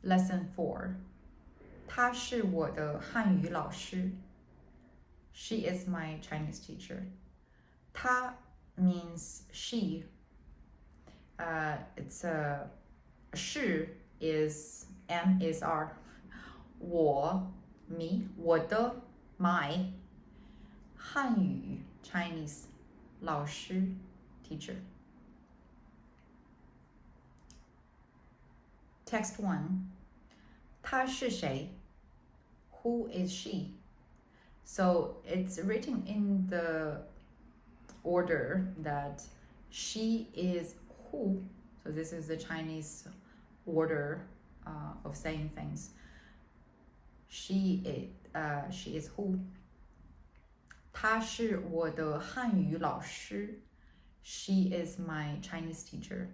Lesson 4. 她是我的汉语老师。She is my Chinese teacher. 她 means she. It's a she is M is R. 我 me 我的 my 汉语 Chinese 老师 teacher. Text 1. 她是谁? Who is she? So it's written in the order that she is who. So this is the Chinese order of saying things. She is who. 她是我的汉语老师. She is my Chinese teacher.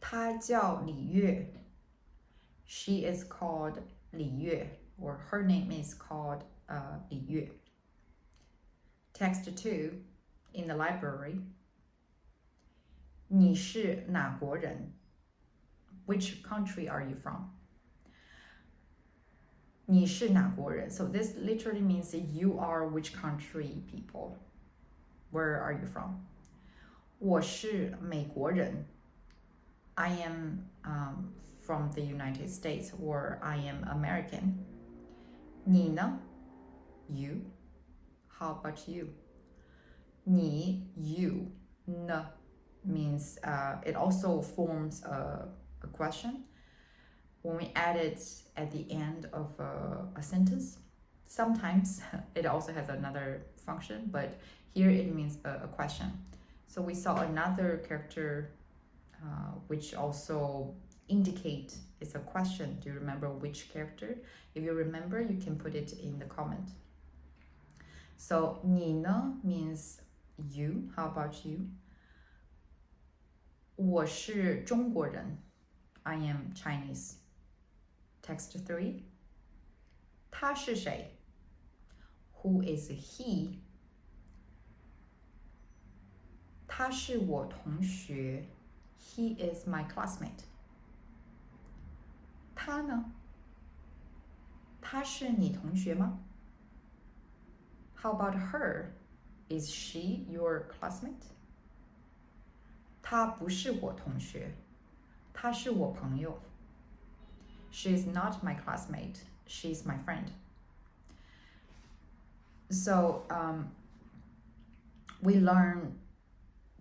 她叫李月. She is called 李月, or her name is called 李月. Text 2. In the library. 你是哪国人? Which country are you from? 你是哪国人? So this literally means you are which country people. Where are you from? 我是美国人. I am from the United States, or I am American. 你呢? You. How about you? 你 you. N means it also forms a question when we add it at the end of a sentence. Sometimes it also has another function, but here it means a question. So we saw another character which also indicate it's a question. Do you remember which character? If you remember, you can put it in the comment. So 你呢 means you. How about you? 我是中国人. I am Chinese. Text 3. 他是谁? Who is he? 他是我同学. He is my classmate. 他呢? 他是你同学吗? How about her? Is she your classmate? 她不是我同学，她是我朋友。She is not my classmate. She's my friend. So we learn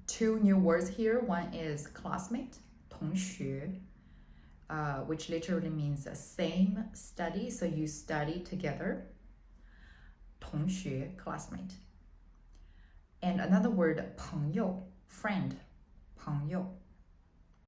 two new words here. One is classmate, 同学, which literally means same study. So you study together. 同学, classmate. And another word, 朋友, friend. 朋友